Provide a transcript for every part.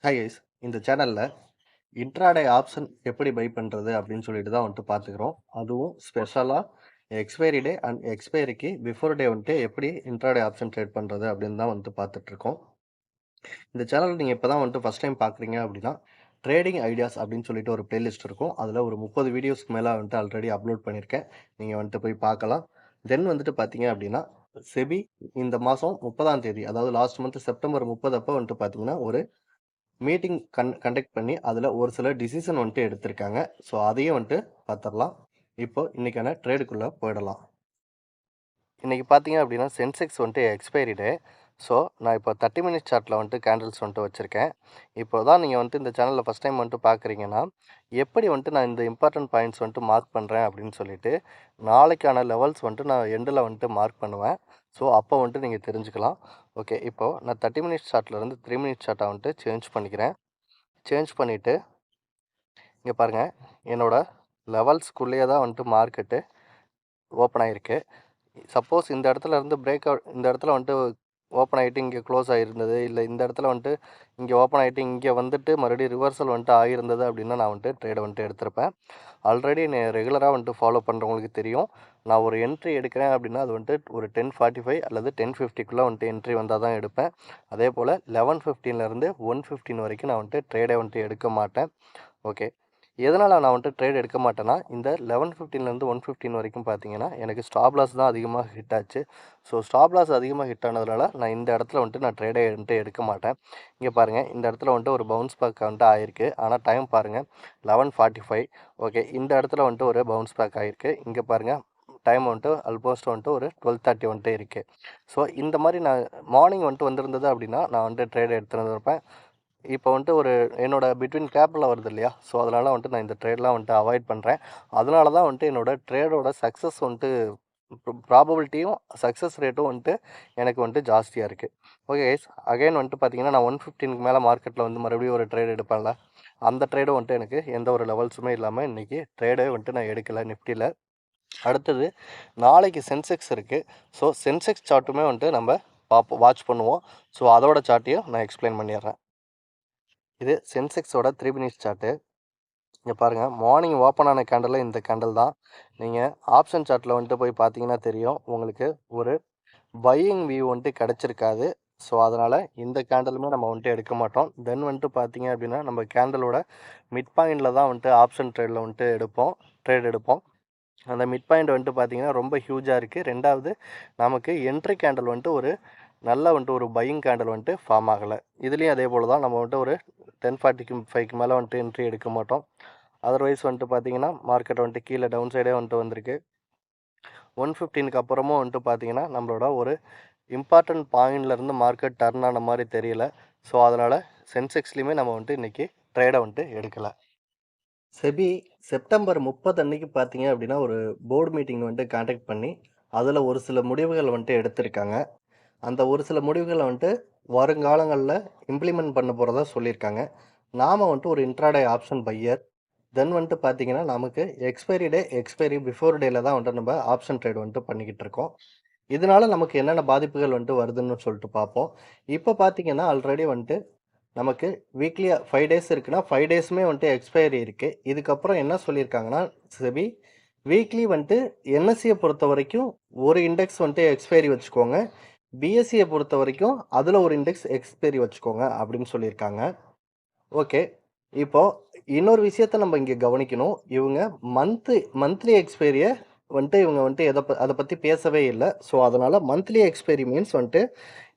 Hi guys. இந்த சேனல்ல intraday option எப்படி பை பண்றது அப்படின்னு சொல்லிட்டு தான் பார்த்துக்கிறோம். அதுவும் ஸ்பெஷலா எக்ஸ்பைரி டே அண்ட் எக்ஸ்பைரிக்கு பிஃபோர் டே எப்படி இன்ட்ராடே ஆப்ஷன் ட்ரேட் பண்றது அப்படின்னு தான் பார்த்துட்டு இருக்கோம். இந்த சேனல் நீங்க இப்பதான் ஃபர்ஸ்ட் டைம் பார்க்குறீங்க அப்படின்னா, ட்ரேடிங் ஐடியாஸ் அப்படின்னு சொல்லிட்டு ஒரு பிளேலிஸ்ட் இருக்கும். அதுல ஒரு 30 வீடியோஸ்க்கு மேல ஆல்ரெடி அப்லோட் பண்ணியிருக்கேன். நீங்க போய் பார்க்கலாம். தென் பார்த்தீங்க அப்படின்னா, செபி இந்த மாசம் 30ஆம் தேதி, அதாவது லாஸ்ட் மந்த் செப்டம்பர் 30 அப்ப பார்த்தீங்கன்னா, ஒரு மீட்டிங் கண்டக்ட் பண்ணி அதில் ஒரு சில டிசிஷன் எடுத்திருக்காங்க. ஸோ அதையும் பார்த்துடலாம். இப்போ இன்னைக்கான ட்ரேடுக்குள்ளே போயிடலாம். இன்னைக்கு பார்த்தீங்க அப்படின்னா சென்செக்ஸ் எக்ஸ்பைரி டே. ஸோ நான் இப்போ 30 மினிட்ஸ் சார்ட்டில் கேண்டில்ஸ் வச்சுருக்கேன். இப்போ தான் நீங்கள் இந்த சேனலில் ஃபஸ்ட் டைம் பார்க்குறீங்கன்னா, எப்படி நான் இந்த இம்பார்ட்டன்ட் பாயிண்ட்ஸ் மார்க் பண்ணுறேன் அப்படின்னு சொல்லிட்டு நாளைக்கான லெவல்ஸ் நான் எண்டில் மார்க் பண்ணுவேன். ஸோ அப்போ நீங்கள் தெரிஞ்சுக்கலாம். ஓகே, இப்போது நான் 30 மினிட்ஸ் சார்ட்லேருந்து 3 மினிட்ஸ் சார்ட்டை சேஞ்ச் பண்ணிக்கிறேன். சேஞ்ச் பண்ணிவிட்டு இங்கே பாருங்கள், என்னோடய லெவல்ஸ்குள்ளேயே தான் மார்க்கெட்டு ஓப்பன் ஆகிருக்கு. சப்போஸ் இந்த இடத்துல இருந்து பிரேக் அவுட், இந்த இடத்துல ஓப்பன் ஆகிட்டு இங்கே க்ளோஸ் ஆகிருந்தது, இல்லை இந்த இடத்துல இங்கே ஓப்பன் ஆகிட்டு இங்கே மறுபடியும் ரிவர்சல் ஆகிருந்தது அப்படின்னா நான் ட்ரேடை எடுத்திருப்பேன். ஆல்ரெடி ரெகுலராக ஃபாலோ பண்ணுறவங்களுக்கு தெரியும். நான் ஒரு என்ட்ரி எடுக்கிறேன் அப்படின்னா அது ஒரு 10:45 அல்லது 10:50க்குள்ளே என்ட்ரி வந்தால் தான் எடுப்பேன். அதே போல் 11:15லேருந்து 1:15 வரைக்கும் நான் ட்ரேடை எடுக்க மாட்டேன். ஓகே, எதனால் நான் ட்ரேட் எடுக்க மாட்டேன்னா, இந்த 11:15லேருந்து 1:15 வரைக்கும் பார்த்தீங்கன்னா எனக்கு ஸ்டாப் லாஸ் தான் அதிகமாக ஹிட் ஆச்சு. ஸோ ஸ்டாப் லாஸ் அதிகமாக ஹிட் ஆனதுனால நான் இந்த இடத்துல நான் ட்ரேடே எடுக்க மாட்டேன். இங்கே பாருங்கள், இந்த இடத்துல ஒரு பவுன்ஸ் பேக் ஆகிருக்கு. ஆனால் டைம் பாருங்கள், 11:45. ஓகே, இந்த இடத்துல ஒரு பவுன்ஸ் பேக் ஆகிருக்கு. இங்கே பாருங்கள், டைம் ஆல்மோஸ்ட் ஒரு 12:30 இருக்குது. ஸோ இந்த மாதிரி நான் மார்னிங் வந்திருந்தது அப்படின்னா நான் ட்ரேட் எடுத்துருந்துருப்பேன். இப்போ ஒரு என்னோட பிட்வீன் கேப்பில் வருது இல்லையா, ஸோ அதனால் நான் இந்த ட்ரேட்லாம் அவாய்ட் பண்ணுறேன். அதனால தான் என்னோடய ட்ரேடோட சக்ஸஸ் ப்ராபபிலிட்டியும் சக்ஸஸ் ரேட்டும் எனக்கு ஜாஸ்தியாக இருக்குது. ஓகே கைஸ், அகைன் பார்த்தீங்கன்னா நான் 1:15க்கு மேலே மார்க்கெட்டில் மறுபடியும் ஒரு ட்ரேட் எடுப்பேன்ல, அந்த ட்ரேடும் எனக்கு எந்த ஒரு லெவல்ஸுமே இல்லாமல் இன்றைக்கி ட்ரேடே நான் எடுக்கலை நிஃப்டியில். அடுத்தது நாளைக்கு சென்செக்ஸ் இருக்குது. ஸோ சென்செக்ஸ் சார்ட்டுமே நம்ம வாட்ச் பண்ணுவோம். ஸோ அதோட சார்ட்டையும் நான் எக்ஸ்பிளைன் பண்ணிடுறேன். இது சென்செக்ஸோட 3 மினிட்ஸ் சார்ட்டு. இங்கே பாருங்கள், மார்னிங் ஓப்பன் ஆன கேண்டலில் இந்த கேண்டில் தான். நீங்கள் ஆப்ஷன் சார்ட்டில் போய் பார்த்தீங்கன்னா தெரியும் உங்களுக்கு, ஒரு பையிங் வியூ கிடச்சிருக்காது. ஸோ அதனால் இந்த கேண்டலுமே நம்ம எடுக்க மாட்டோம். தென் பார்த்தீங்க அப்படின்னா நம்ம கேண்டலோட மிட் பாயிண்டில் தான் ஆப்ஷன் ட்ரேடில் ட்ரேட் எடுப்போம். அந்த மிட் பாயிண்ட் பார்த்தீங்கன்னா ரொம்ப ஹியூஜாக இருக்குது. ரெண்டாவது, நமக்கு என்ட்ரி கேண்டல் ஒரு நல்ல ஒரு பையிங் கேண்டல் ஃபார்ம் ஆகலை. இதுலேயும் அதே போல் தான், நம்ம ஒரு 10:45க்கு மேலே என்ட்ரி எடுக்க மாட்டோம். அதர்வைஸ் பார்த்தீங்கன்னா மார்க்கெட் கீழே டவுன் சைடே வந்திருக்கு. 1:15க்கு அப்புறமும் பார்த்தீங்கன்னா நம்மளோட ஒரு இம்பார்ட்டன்ட் பாயிண்ட்லேருந்து மார்க்கெட் டர்ன் ஆன மாதிரி தெரியல. ஸோ அதனால் சென்செக்ஸ்லேயுமே நம்ம இன்றைக்கி ட்ரேடை எடுக்கலை. செபி செப்டம்பர் 30 அன்னைக்கு பார்த்தீங்க அப்படின்னா ஒரு போர்டு மீட்டிங் கான்டாக்ட் பண்ணி அதில் ஒரு சில முடிவுகள் எடுத்திருக்காங்க. அந்த ஒரு சில முடிவுகளை வருங்காலங்களில் இம்ப்ளிமெண்ட் பண்ண போகிறதா சொல்லியிருக்காங்க. நாம் ஒரு இன்ட்ராடே ஆப்ஷன் பையர். தென் பார்த்தீங்கன்னா நமக்கு எக்ஸ்பைரி பிஃபோர் டேல தான் நம்ம ஆப்ஷன் ட்ரேட் பண்ணிக்கிட்டு இருக்கோம். இதனால நமக்கு என்னென்ன பாதிப்புகள் வருதுன்னு சொல்லிட்டு பார்ப்போம். இப்போ பார்த்தீங்கன்னா ஆல்ரெடி நமக்கு வீக்லி 5 டேஸ் இருக்குன்னா 5 டேஸுமே எக்ஸ்பைரி இருக்குது. இதுக்கப்புறம் என்ன சொல்லியிருக்காங்கன்னா, செபி வீக்லி என்எஸ்சியை பொறுத்த வரைக்கும் ஒரு இண்டெக்ஸ் எக்ஸ்பைரி வச்சுக்கோங்க. பிஎஸ்சியை பொறுத்த வரைக்கும் அதில் ஒரு இண்டெக்ஸ் எக்ஸ்பைரி வச்சுக்கோங்க அப்படின்னு சொல்லியிருக்காங்க. ஓகே, இப்போது இன்னொரு விஷயத்த நம்ம இங்கே கவனிக்கணும். இவங்க மந்த்லி எக்ஸ்பைரியை இவங்க அதை பற்றி பேசவே இல்லை. ஸோ அதனால் மந்த்லி எக்ஸ்பைரி மீன்ஸ்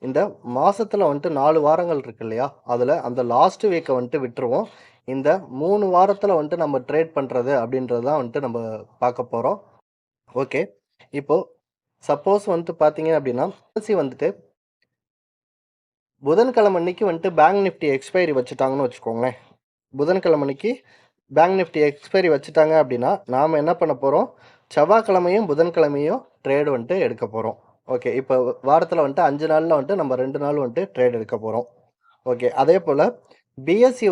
இந்த மாதத்தில் 4 வாரங்கள் இருக்கு இல்லையா, அதில் அந்த லாஸ்ட் வீக்கை விட்டுருவோம். இந்த 3 வாரத்தில் நம்ம ட்ரேட் பண்ணுறது அப்படின்றது தான் நம்ம பார்க்க போகிறோம். ஓகே, இப்போது சப்போஸ் பார்த்தீங்க அப்படின்னா புதன்கிழமை அன்னைக்கு பேங்க் நிஃப்டி எக்ஸ்பைரி வச்சுட்டாங்கன்னு வச்சுக்கோங்களேன். புதன்கிழமை அன்னைக்கு பேங்க் நிஃப்டி எக்ஸ்பைரி வச்சுட்டாங்க அப்படின்னா நாம் என்ன பண்ண போகிறோம், செவ்வாய்க்கிழமையும் புதன்கிழமையும் ட்ரேடு எடுக்க போகிறோம். ஓகே, இப்போ வாரத்தில் 5 நாளில் நம்ம 2 நாள் ட்ரேட் எடுக்க போகிறோம். ஓகே, அதே போல் பிஎஸ்சி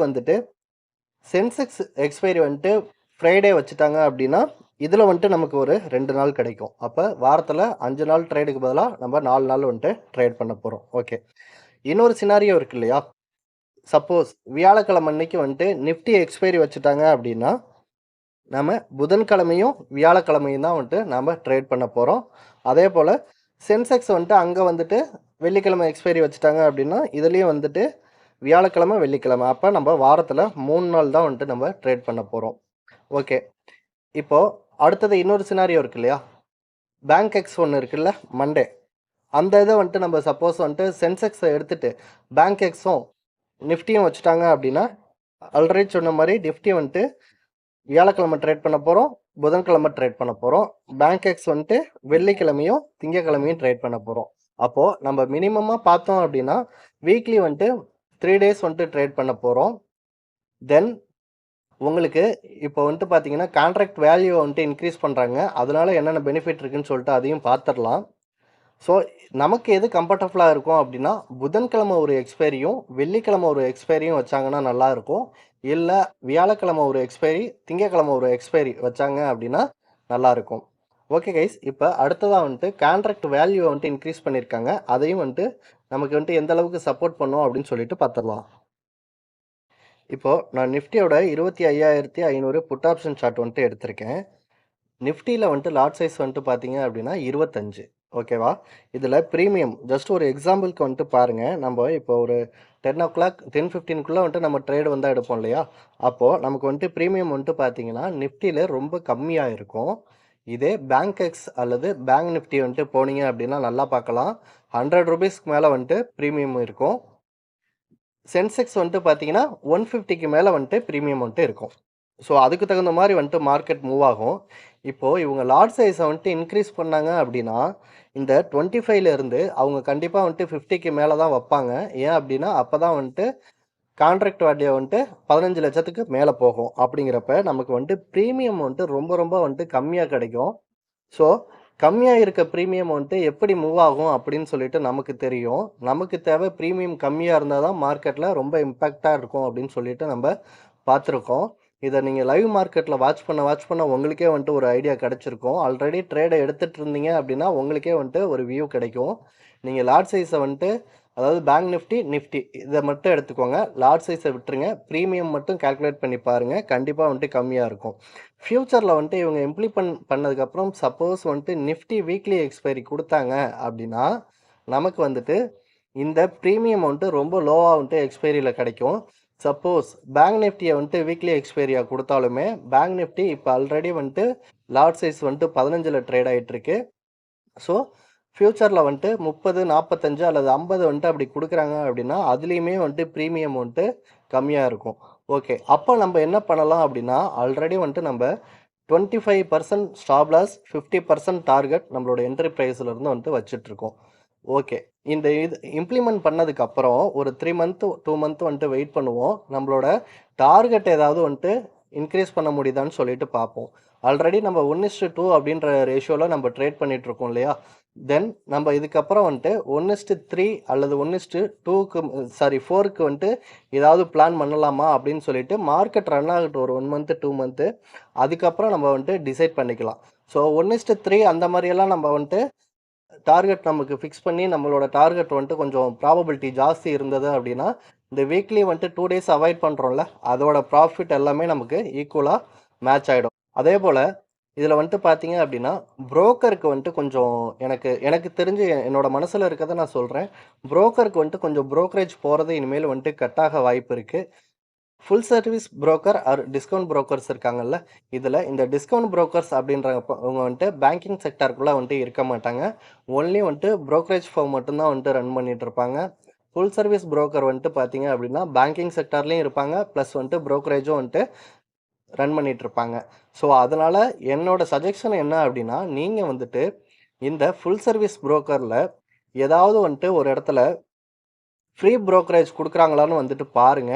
சென்செக்ஸ் எக்ஸ்பைரி ஃப்ரைடே வச்சுட்டாங்க அப்படின்னா இதில் நமக்கு ஒரு 2 நாள் கிடைக்கும். அப்போ வாரத்தில் 5 நாள் ட்ரேடுக்கு பதிலாக நம்ம 4 நாள் ட்ரேட் பண்ண போகிறோம். ஓகே, இன்னொரு சினாரியோ இருக்கு இல்லையா, சப்போஸ் வியாழக்கிழமை அன்னைக்கு வந்துட்டு நிஃப்டி எக்ஸ்பைரி வச்சுட்டாங்க அப்படின்னா, நம்ம புதன்கிழமையும், வியாழக்கிழமையும் தான் வந்துட்டு நாம ட்ரேட் பண்ண போறோம். அதேபோல சென்செக்ஸ் வந்துட்டு அங்க வந்துட்டு வெள்ளிக்கிழமை எக்ஸ்பைரி வச்சுட்டாங்க அப்படின்னா, இதுலயும் வந்துட்டு வியாழக்கிழமை, வெள்ளிக்கிழமை. அப்ப நம்ம வாரத்துல 3 நாள் தான் வந்துட்டு நம்ம ட்ரேட் பண்ண போறோம். ஓகே. இப்போ அடுத்தது இன்னொரு சினாரியோ இருக்கு இல்லையா? பேங்க் எக்ஸ் ஒண்ணு இருக்குல்ல, மண்டே. அந்த இத வந்துட்டு நம்ம சப்போஸ் வந்துட்டு சென்செக்ஸ எடுத்துட்டு பேங்க் எக்ஸும், நிஃப்டியும் வச்சுட்டாங்க அப்படின்னா, ஆல்ரெடி சொன்ன மாரி நிஃப்டி வந்துட்டு வியாழக்கிழமை ட்ரேட் பண்ண போறோம். புதன்கிழமை ட்ரேட் பண்ண போறோம். பேங்க் எக்ஸ் வந்துட்டு வெள்ளிக்கிழமையும், திங்கட்கிழமையும் ட்ரேட் பண்ண போறோம். அப்போ நம்ம மினிமமா பார்த்தோம் அப்படின்னா, வீக்லி வந்துட்டு 3 டேஸ் வந்துட்டு ட்ரேட் பண்ண போறோம். தென் உங்களுக்கு இப்போ வந்துட்டு பார்த்தீங்கன்னா, கான்ட்ராக்ட் வேல்யூ வந்துட்டு இன்க்ரீஸ் பண்றாங்க. அதனால என்னென்ன பெனிஃபிட் இருக்குன்னு சொல்லிட்டு அதையும் பார்த்துரலாம். ஸோ, நமக்கு எது கம்ஃபர்டபுளா இருக்கும் அப்படின்னா, புதன்கிழமை ஒரு எக்ஸ்பைரியும், வெள்ளிக்கிழமை ஒரு எக்ஸ்பைரியும் வச்சாங்கன்னா நல்லாருக்கும். இல்ல வியாழக்கிழமை ஒரு எக்ஸ்பைரி, திங்கட்கிழமை ஒரு எக்ஸ்பைரி வச்சாங்க அப்படின்னா நல்லாருக்கும். Okay guys. இப்ப அடுத்ததா வந்துட்டு கான்ட்ராக்ட் வேல்யூ வந்துட்டு இன்க்ரீஸ் பண்ணியிருக்காங்க. அதையும் வந்துட்டு நமக்கு வந்துட்டு எந்த அளவுக்கு சப்போர்ட் பண்ணும் அப்படின்னு சொல்லிட்டு பார்த்துரலாம். இப்போ நான் நிஃப்டியோட 25,500 புட் ஆப்ஷன் சார்ட் வந்துட்டு எடுத்திருக்கேன். நிஃப்டியில் வந்துட்டு லாட் சைஸ் வந்துட்டு பார்த்தீங்க அப்படின்னா 25. ஓகேவா? இதில் ப்ரீமியம் ஜஸ்ட் ஒரு எக்ஸாம்பிளுக்கு வந்துட்டு பாருங்கள். நம்ம இப்போ ஒரு 10:00 10:15க்குள்ளே வந்துட்டு நம்ம ட்ரேடு வந்தால் எடுப்போம் இல்லையா? அப்போது நமக்கு வந்துட்டு ப்ரீமியம் வந்துட்டு பார்த்தீங்கன்னா நிஃப்டியில் ரொம்ப கம்மியாக இருக்கும். இதே பேங்க் எக்ஸ் அல்லது பேங்க் நிஃப்டி வந்துட்டு போனீங்க அப்படின்னா நல்லா பார்க்கலாம். ₹100க்கு மேலே வந்துட்டு ப்ரீமியம் இருக்கும். சென்செக்ஸ் வந்துட்டு பார்த்தீங்கன்னா 150க்கு மேலே வந்துட்டு ப்ரீமியம் வந்துட்டு இருக்கும். ஸோ அதுக்கு தகுந்த மாதிரி வந்துட்டு மார்க்கெட் மூவ் ஆகும். இப்போது இவங்க லாட் சைஸை வந்துட்டு இன்க்ரீஸ் பண்ணாங்க அப்படின்னா, இந்த 25ல இருந்து அவங்க கண்டிப்பாக வந்துட்டு 50க்கு மேலே தான் வைப்பாங்க. ஏன் அப்படின்னா, அப்போ தான் வந்துட்டு கான்ட்ராக்ட் வேல்யூ வந்துட்டு 15,00,000க்கு மேலே போகும். அப்படிங்கிறப்ப நமக்கு வந்துட்டு ப்ரீமியம் வந்துட்டு ரொம்ப ரொம்ப வந்துட்டு கம்மியாக கிடைக்கும். ஸோ, கம்மியா இருக்க பிரீமியம் வந்துட்டு எப்படி மூவ் ஆகும் அப்படின்னு சொல்லிட்டு நமக்கு தெரியும். நமக்கு தேவை பிரீமியம் கம்மியா இருந்தா தான் மார்க்கெட்ல ரொம்ப இம்பாக்ட்டா இருக்கும் அப்படின்னு சொல்லிட்டு நம்ப பார்த்துருக்கோம். இத நீங்க லைவ் மார்க்கெட்ல வாட்ச் பண்ண உங்களுக்கே வந்துட்டு ஒரு ஐடியா கிடைச்சிருக்கும். ஆல்ரெடி ட்ரேட எடுத்துட்டு இருந்தீங்க அப்படின்னா, உங்களுக்கே வந்துட்டு ஒரு வியூ கிடைக்கும். நீங்க லாட் சைஸ வந்துட்டு அதாவது பேங்க் நிஃப்டி, நிஃப்டி இத மட்டும் எடுத்துக்கோங்க. லாட் சைஸ விட்டுருங்க. பிரீமியம் மட்டும் கால்குலேட் பண்ணி பாருங்க. கண்டிப்பா வந்துட்டு கம்மியா இருக்கும். ஃபியூச்சர்ல வந்துட்டு இவங்க இம்ப்ளிமெண்ட் பண்ணதுக்கப்புறம் சப்போஸ் வந்துட்டு நிஃப்டி வீக்லி எக்ஸ்பைரி குடுத்தாங்க அப்படின்னா, நமக்கு வந்துட்டு இந்த பிரீமியம் வந்துட்டு ரொம்ப லோவா வந்துட்டு எக்ஸ்பைரியில கிடைக்கும். சப்போஸ் பேங்க் நிஃப்டிய வந்துட்டு வீக்லி எக்ஸ்பைரியா குடுத்தாலுமே, பேங்க் நிஃப்டி இப்ப ஆல்ரெடி வந்துட்டு லாட் சைஸ் வந்துட்டு 15ல ட்ரேட் ஆயிட்டு இருக்கு. ஸோ, ஃபியூச்சர்ல வந்துட்டு 30, 45 அல்லது 50 வந்துட்டு அப்படி குடுக்குறாங்க அப்படின்னா, அதுலயுமே வந்துட்டு பிரீமியம் வந்துட்டு கம்மியா இருக்கும். ஓகே. அப்ப நம்ப என்ன பண்ணலாம் அப்படின்னா, ஆல்ரெடி வந்துட்டு நம்ப 25% ஸ்டாப் லாஸ், 50% டார்கெட் நம்மளோட என்ட்ரி பிரைஸ்ல இருந்து வந்துட்டு வச்சுட்டுருக்கோம். ஓகே. இந்த இது இம்ப்ளிமெண்ட் பண்ணதுக்கப்புறம் ஒரு 3 மந்த், 2 மந்த் வந்துட்டு வெயிட் பண்ணுவோம். நம்மளோட டார்கெட் ஏதாவது வந்துட்டு இன்க்ரீஸ் பண்ண முடியுதான்னு சொல்லிட்டு பார்ப்போம். ஆல்ரெடி நம்ம 1:2 அப்படின்ற ரேஷியோல நம்ம ட்ரேட் பண்ணிட்டு இருக்கோம் இல்லையா? தென் நம்ம இதுக்கப்புறம் வந்துட்டு 1:3 அல்லது 1:2க்கு சாரி 4க்கு வந்துட்டு ஏதாவது பிளான் பண்ணலாமா அப்படின்னு சொல்லிட்டு மார்க்கெட் ரன் ஆகட்டும் ஒரு 1 மந்த், 2 மந்த். அதுக்கப்புறம் நம்ம வந்துட்டு டிசைட் பண்ணிக்கலாம். ஸோ 1:3 அந்த மாரியெல்லாம் நம்ம வந்துட்டு டார்கெட் நமக்கு ஃபிக்ஸ் பண்ணி நம்மளோட டார்கெட் வந்துட்டு கொஞ்சம் ப்ராபபிலிட்டி ஜாஸ்தி இருந்தது அப்படின்னா, இந்த வீக்லி வந்துட்டு 2 டேஸ் அவாய்ட் பண்றோம்ல, அதோட ப்ராஃபிட் எல்லாமே நமக்கு ஈக்குவலா மேட்ச் ஆயிடும். அதேபோல இதில வந்துட்டு பார்த்தீங்க அப்படின்னா, புரோக்கருக்கு வந்துட்டு கொஞ்சம் எனக்கு எனக்கு தெரிஞ்சு என்னோட மனசுல இருக்கிறத நான் சொல்றேன். புரோக்கருக்கு வந்துட்டு கொஞ்சம் புரோக்கரேஜ் போறது இனிமேல் வந்துட்டு கட் ஆக வாய்ப்பு இருக்கு. Full service broker or discount brokers இருக்காங்கல்ல, இதில இந்த டிஸ்கவுண்ட் புரோக்கர்ஸ் அப்படின்றவங்க வந்துட்டு பேங்கிங் செக்டார்க்குள்ள வந்துட்டு இருக்க மாட்டாங்க. ஒன்லி வந்துட்டு புரோக்கரேஜ் ஃபர்ம் மட்டும் தான் வந்துட்டு ரன் பண்ணிட்டு இருப்பாங்க. ஃபுல் சர்வீஸ் புரோக்கர் வந்துட்டு பார்த்தீங்க அப்படின்னா, பேங்கிங் செக்டார்லயும் இருப்பாங்க. பிளஸ் வந்துட்டு புரோக்கரேஜும் வந்துட்டு ரன் பண்ணிட்டு இருப்பாங்க. ஸோ, அதனால என்னோட சஜெஷன் என்ன அப்படின்னா, நீங்க வந்துட்டு இந்த ஃபுல் சர்வீஸ் புரோக்கர்ல ஏதாவது வந்துட்டு ஒரு இடத்துல ஃப்ரீ புரோக்கரேஜ் குடுக்குறாங்களான்னு வந்துட்டு பாருங்க.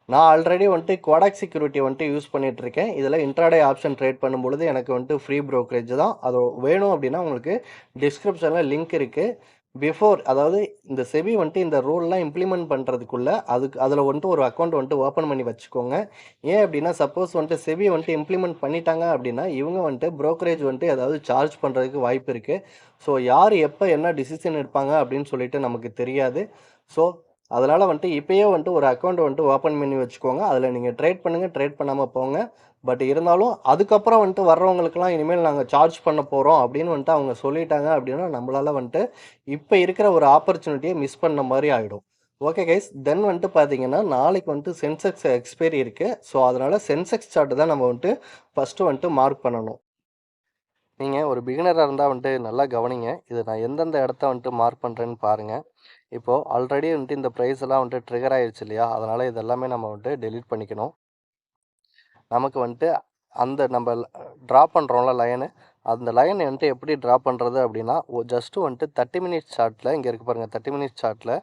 நான் ஆல்ரெடி வந்துட்டு கோடாக் செக்யூரிட்டி வந்துட்டு யூஸ் பண்ணிட்டு இருக்கேன். இதில இன்ட்ராடே ஆப்ஷன் ட்ரேட் பண்ணும்பொழுது எனக்கு வந்துட்டு ஃப்ரீ புரோக்கரேஜ் தான். அது வேணும் அப்படின்னா உங்களுக்கு டிஸ்கிரிப்ஷன்ல லிங்க் இருக்கு. அதாவது இந்த செபி வந்துட்டு இந்த ரூல்லாம் இம்ப்ளிமெண்ட் பண்றதுக்குள்ள அதில வந்துட்டு ஒரு அக்கவுண்ட் வந்துட்டு ஓப்பன் பண்ணி வச்சுக்கோங்க. ஏன் அப்படின்னா, சப்போஸ் வந்துட்டு செபி வந்துட்டு இம்ப்ளிமெண்ட் பண்ணிட்டாங்க அப்படின்னா, இவங்க வந்துட்டு புரோக்கரேஜ் வந்துட்டு ஏதாவது சார்ஜ் பண்றதுக்கு வாய்ப்பு இருக்கு. ஸோ, யார் எப்ப என்ன டிசிஷன் எடுப்பாங்க அப்படின்னு சொல்லிட்டு நமக்கு தெரியாது. ஸோ, அதனால வந்துட்டு இப்பயே வந்துட்டு ஒரு அக்கவுண்ட் வந்துட்டு ஓப்பன் பண்ணி வச்சுக்கோங்க. அதில நீங்க ட்ரேட் பண்ணுங்க, ட்ரேட் பண்ணாம போங்க. பட் இருந்தாலும் அதுக்கப்புறம் வந்துட்டு வர்றவங்களுக்கெல்லாம் இனிமேல் நாங்க சார்ஜ் பண்ண போறோம் அப்படின்னு வந்துட்டு அவங்க சொல்லிட்டாங்க அப்படின்னா, நம்மளால வந்துட்டு இப்ப இருக்கிற ஒரு ஆப்பர்ச்சுனிட்டிய மிஸ் பண்ண மாரி ஆயிடும். Okay guys. தென் வந்துட்டு பார்த்தீங்கன்னா, நாளைக்கு வந்துட்டு சென்செக்ஸ் எக்ஸ்பைரி இருக்கு. ஸோ அதனால சென்செக்ஸ் சார்ட் தான் நம்ம வந்துட்டு ஃபர்ஸ்ட்டு வந்துட்டு மார்க் பண்ணணும். நீங்க ஒரு பிகினரா இருந்தா வந்துட்டு நல்லா கவனிங்க. இத நான் எந்தெந்த இடத்த வந்துட்டு மார்க் பண்றேன்னு பாருங்க. இப்போ ஆல்ரெடி வந்துட்டு இந்த பிரைஸ் எல்லாம் வந்துட்டு ட்ரிகர் ஆயிருச்சு இல்லையா? அதனால இது எல்லாமே நம்ம வந்துட்டு டெலீட் பண்ணிக்கணும். நமக்கு வந்துட்டு அந்த நம்ம ட்ரா பண்ணுறோம்ல லைனு, அந்த லைன் வந்துட்டு எப்படி ட்ரா பண்ணுறது அப்படின்னா, ஜஸ்ட்டு வந்துட்டு 30 மினிட்ஸ் சார்ட்டில் இங்கே இருக்கு பாருங்கள், 30 மினிட்ஸ் சார்ட்டில்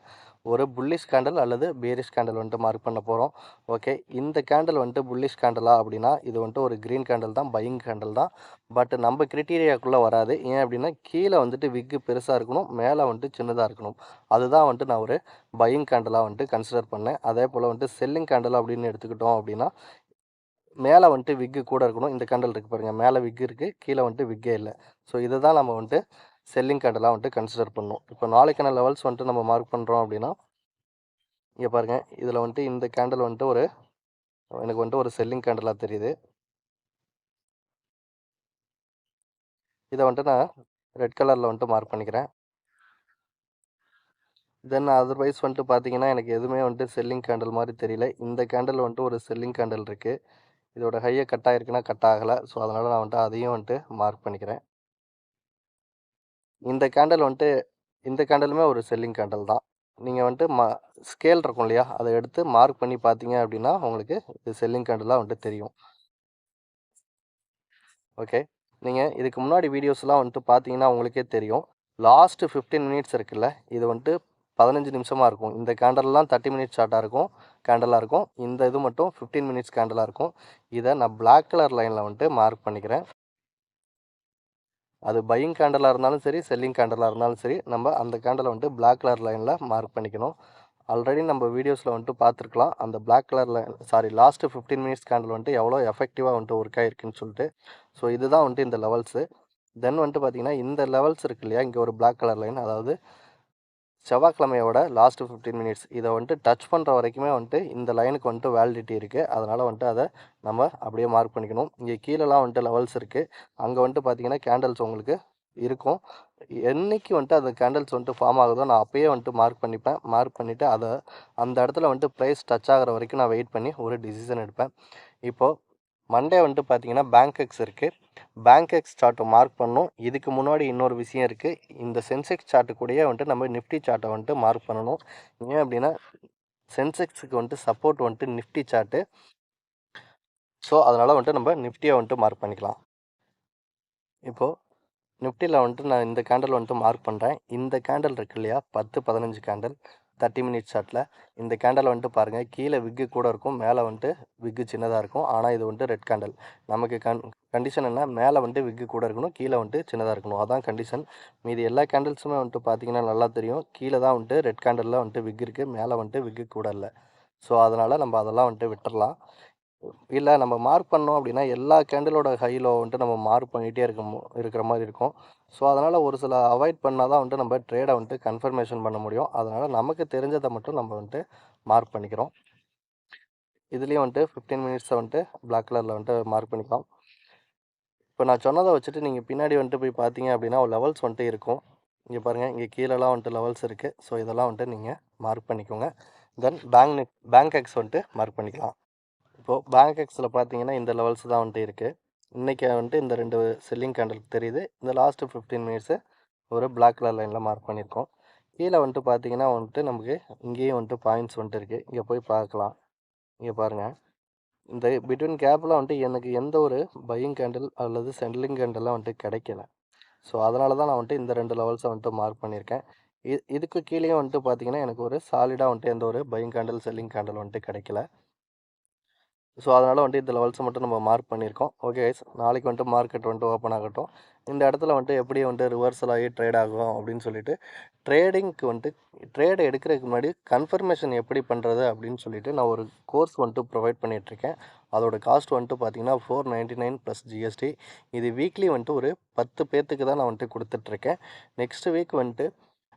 ஒரு புல்லிஷ் கேண்டில் அல்லது பேரிஷ் கேண்டில் வந்துட்டு மார்க் பண்ண போகிறோம். ஓகே, இந்த கேண்டில் வந்துட்டு புல்லிஷ் கேண்டிலா அப்படின்னா இது வந்துட்டு ஒரு க்ரீன் கேண்டில் தான், பையிங் கேண்டில் தான். பட் நம்ம கிரிட்டீரியாக்குள்ளே வராது. ஏன் அப்படின்னா கீழே வந்துட்டு விக்கு பெருசாக இருக்கணும், மேலே வந்துட்டு சின்னதாக இருக்கணும். அதுதான் வந்துட்டு நான் ஒரு பையிங் கேண்டிலாக வந்துட்டு கன்சிடர் பண்ணேன். அதே போல் வந்துட்டு செல்லிங் கேண்டில் அப்படின்னு எடுத்துக்கிட்டோம் அப்படின்னா மேலே வந்துட்டு விக்கு கூட இருக்கணும். இந்த கேண்டில் இருக்குது பாருங்கள், மேலே விக் இருக்குது, கீழே வந்துட்டு விக்கே இல்லை. ஸோ இதை தான் நம்ம வந்துட்டு செல்லிங் கேண்டலாக வந்துட்டு கன்சிடர் பண்ணணும். இப்போ நாளைக்கான லெவல்ஸ் வந்துட்டு நம்ம மார்க் பண்ணுறோம் அப்படின்னா, இங்கே பாருங்கள், இதில் வந்துட்டு இந்த கேண்டில் வந்துட்டு எனக்கு வந்துட்டு ஒரு செல்லிங் கேண்டலாக தெரியுது. இதை வந்துட்டு நான் ரெட் கலரில் வந்துட்டு மார்க் பண்ணிக்கிறேன். தென் அதர்வைஸ் வந்துட்டு பார்த்தீங்கன்னா எனக்கு எதுவுமே வந்துட்டு செல்லிங் கேண்டில் மாதிரி தெரியல. இந்த கேண்டில் வந்துட்டு ஒரு செல்லிங் கேண்டில் இருக்குது. இதோட ஹையை கட் ஆகிருக்குன்னா கட் ஆகலை. ஸோ அதனால் நான் வந்துட்டு அதையும் வந்துட்டு மார்க் பண்ணிக்கிறேன். இந்த கேண்டில் வந்துட்டு இந்த கேண்டிலுமே ஒரு செல்லிங் கேண்டில் தான். நீங்கள் வந்துட்டு ஸ்கேல் இருக்கும் இல்லையா, அதை எடுத்து மார்க் பண்ணி பார்த்தீங்க அப்படின்னா உங்களுக்கு இது செல்லிங் கேண்டிலாக வந்துட்டு தெரியும். ஓகே, நீங்கள் இதுக்கு முன்னாடி வீடியோஸ்லாம் வந்துட்டு பார்த்தீங்கன்னா உங்களுக்கே தெரியும். லாஸ்ட்டு 15 மினிட்ஸ் இருக்குல்ல, இது வந்துட்டு 15 நிமிஷமாக இருக்கும். இந்த கேண்டல்லாம் 30 மினிட்ஸ் ஷார்ட்டாக இருக்கும், கேண்டலாக இருக்கும். இந்த இது மட்டும் 15 மினிட்ஸ் கேண்டலாக இருக்கும். இதை நான் பிளாக் கலர் லைனில் வந்துட்டு மார்க் பண்ணிக்கிறேன். அது பையிங் கேண்டலாக இருந்தாலும் சரி, செல்லிங் கேண்டலாக இருந்தாலும் சரி, நம்ம அந்த கேண்டலை வந்துட்டு பிளாக் கலர் லைனில் மார்க் பண்ணிக்கணும். ஆல்ரெடி நம்ம வீடியோஸில் வந்துட்டு பார்த்துருக்கலாம். அந்த பிளாக் கலரில் லாஸ்ட்டு 15 மினிட்ஸ் கேண்டில் வந்துட்டு எவ்வளோ எஃபெக்டிவாக வந்துட்டு ஒர்க் ஆகிருக்குன்னு சொல்லிட்டு. ஸோ இதுதான் வந்துட்டு இந்த லெவல்ஸு. தென் வந்துட்டு பார்த்தீங்கன்னா இந்த லெவல்ஸ் இருக்கு இல்லையா, இங்கே ஒரு பிளாக் கலர் லைன், அதாவது செவ்வாய்க்கிழமையோட லாஸ்ட்டு 15 மினிட்ஸ் இதை வந்துட்டு டச் பண்ணுற வரைக்குமே வந்துட்டு இந்த லைனுக்கு வந்துட்டு வேலிடிட்டி இருக்குது. அதனால் வந்துட்டு அதை நம்ம அப்படியே மார்க் பண்ணிக்கணும். இங்கே கீழெலாம் வந்துட்டு லெவல்ஸ் இருக்குது. அங்கே வந்துட்டு பார்த்தீங்கன்னா கேண்டல்ஸ் உங்களுக்கு இருக்கும். என்னைக்கு வந்துட்டு அந்த கேண்டல்ஸ் வந்துட்டு ஃபார்ம் ஆகுதோ நான் அப்பயே வந்துட்டு மார்க் பண்ணிப்பேன். மார்க் பண்ணிவிட்டு அந்த இடத்துல வந்துட்டு ப்ரைஸ் டச் ஆகிற வரைக்கும் நான் வெயிட் பண்ணி ஒரு டிசிஷன் எடுப்பேன். இப்போது மண்டே வந்துட்டு பார்த்தீங்கன்னா பேங்க் எக்ஸ் இருக்குது. பேங்க் எக்ஸ் சார்ட்டை மார்க் பண்ணணும். இதுக்கு முன்னாடி இன்னொரு விஷயம் இருக்குது. இந்த சென்செக்ஸ் சார்ட்டு கூடயே வந்துட்டு நம்ம நிஃப்டி சார்ட்டை வந்துட்டு மார்க் பண்ணணும். ஏன் அப்படின்னா சென்செக்ஸுக்கு வந்துட்டு சப்போர்ட் வந்துட்டு நிஃப்டி சார்ட்டு. ஸோ அதனால் வந்துட்டு நம்ம நிஃப்டியை வந்துட்டு மார்க் பண்ணிக்கலாம். இப்போது நிஃப்டியில் வந்துட்டு நான் இந்த கேண்டில் வந்துட்டு மார்க் பண்ணுறேன். இந்த கேண்டில் இருக்கு இல்லையா, 10, 15 கேண்டில் 30 மினிட்ஸ் சார்ட்டில் இந்த கேண்டில் வந்துட்டு பாருங்கள், கீழே விக்கு கூட இருக்கும், மேலே வந்துட்டு விக்கு சின்னதாக இருக்கும். ஆனால் இது வந்துட்டு ரெட் கேண்டில். நமக்கு கண்டிஷன் என்ன, மேலே வந்துட்டு விக்கு கூட இருக்கணும், கீழே வந்துட்டு சின்னதாக இருக்கணும். அதான் கண்டிஷன். மீதி எல்லா கேண்டில்ஸுமே வந்துட்டு பார்த்தீங்கன்னா நல்லா தெரியும். கீழே தான் வந்துட்டு ரெட் கேண்டிலில் வந்துட்டு விக் இருக்குது, மேலே வந்துட்டு விக்கு கூட இல்லை. ஸோ அதனால் நம்ம அதெல்லாம் வந்துட்டு விட்டுறலாம். இல்லை நம்ம மார்க் பண்ணோம் அப்படின்னா எல்லா கேண்டிலோட ஹையில் வந்துட்டு நம்ம மார்க் பண்ணிகிட்டே இருக்கிற மாதிரி இருக்கும். ஸோ அதனால் ஒரு சில அவாய்ட் பண்ணால் தான் வந்துட்டு நம்ம ட்ரேடை வந்துட்டு கன்ஃபர்மேஷன் பண்ண முடியும். அதனால் நமக்கு தெரிஞ்சதை மட்டும் நம்ம வந்துட்டு மார்க் பண்ணிக்கிறோம். இதுலேயும் வந்துட்டு 15 மினிட்ஸை வந்துட்டு பிளாக் கலரில் வந்துட்டு மார்க் பண்ணிக்கலாம். இப்போ நான் சொன்னதை வச்சுட்டு நீங்கள் பின்னாடி வந்துட்டு போய் பார்த்தீங்க அப்படின்னா ஒரு லெவல்ஸ் வந்துட்டு இருக்கும். இங்கே பாருங்கள், இங்கே கீழெல்லாம் வந்துட்டு லெவல்ஸ் இருக்குது. ஸோ இதெல்லாம் வந்துட்டு நீங்கள் மார்க் பண்ணிக்கோங்க. தென் பேங்க் எக்ஸ் வந்துட்டு மார்க் பண்ணிக்கலாம். இப்போது பேங்க் எக்ஸில் பார்த்தீங்கன்னா இந்த லெவல்ஸ் தான் வந்துட்டு இருக்குது. இன்றைக்கி வந்துட்டு இந்த 2 செல்லிங் கேண்டில் தெரியுது. இந்த லாஸ்ட்டு 15 மினிட்ஸு ஒரு பிளாக் கலர் லைனில் மார்க் பண்ணியிருக்கோம். கீழே வந்துட்டு பார்த்தீங்கன்னா வந்துட்டு நமக்கு இங்கேயும் வந்துட்டு பாயிண்ட்ஸ் வந்துட்டு இருக்குது. இங்கே போய் பார்க்கலாம். இங்கே பாருங்கள், இந்த பிட்வீன் கேப்பில் வந்துட்டு எனக்கு எந்த ஒரு பையிங் கேண்டில் அல்லது செல்லிங் கேண்டல்லாம் வந்துட்டு கிடைக்கல. ஸோ அதனால தான் நான் வந்துட்டு இந்த 2 லெவல்ஸை வந்துட்டு மார்க் பண்ணியிருக்கேன். இதுக்கு கீழேயும் வந்துட்டு பார்த்தீங்கன்னா எனக்கு ஒரு சாலிடாக வந்துட்டு எந்த ஒரு பையிங் கேண்டில் செல்லிங் கேண்டில் வந்துட்டு கிடைக்கல. ஸோ அதனால் வந்துட்டு இந்த லெவல்ஸை மட்டும் நம்ம மார்க் பண்ணியிருக்கோம். ஓகே கைஸ், நாளைக்கு வந்துட்டு மார்க்கெட் வந்துட்டு ஓப்பன் ஆகட்டும். இந்த இடத்துல வந்துட்டு எப்படி வந்துட்டு ரிவர்சல் ஆகி ட்ரேட் ஆகும் அப்படின்னு சொல்லிட்டு ட்ரேடிங்க்கு வந்துட்டு ட்ரேட் எடுக்கிறதுக்கு முன்னாடி கன்ஃபர்மேஷன் எப்படி பண்ணுறது அப்படின்னு சொல்லிட்டு நான் ஒரு கோர்ஸ் வந்துட்டு ப்ரொவைட் பண்ணிகிட்ருக்கேன். அதோட காஸ்ட் வந்துட்டு பார்த்தீங்கன்னா 499 ப்ளஸ் ஜிஎஸ்டி. இது வீக்லி வந்துட்டு ஒரு 10 பேர்த்துக்கு தான் நான் வந்துட்டு கொடுத்துட்ருக்கேன். நெக்ஸ்ட் வீக் வந்துட்டு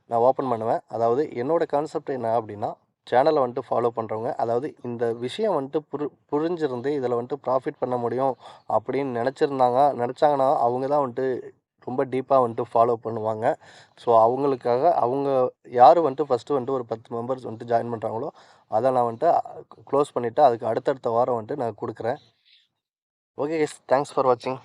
நான் ஓப்பன் பண்ணுவேன். அதாவது என்னோடய கான்செப்ட் என்ன அப்படின்னா, சேனலை வந்துட்டு ஃபாலோ பண்ணுறவங்க, அதாவது இந்த விஷயம் வந்துட்டு புரிஞ்சிருந்து இதில் வந்துட்டு ப்ராஃபிட் பண்ண முடியும் அப்படின்னு நினச்சாங்கன்னா அவங்க தான் வந்துட்டு ரொம்ப டீப்பாக வந்துட்டு ஃபாலோ பண்ணுவாங்க. ஸோ அவங்களுக்காக அவங்க யார் வந்துட்டு ஃபஸ்ட்டு வந்துட்டு ஒரு 10 மெம்பர்ஸ் வந்துட்டு ஜாயின் பண்ணுறாங்களோ அதை நான் வந்துட்டு க்ளோஸ் பண்ணிவிட்டு அதுக்கு அடுத்தடுத்த வாரம் வந்துட்டு நான் கொடுக்குறேன். ஓகே கைஸ், தேங்க்ஸ் ஃபார் வாட்சிங்.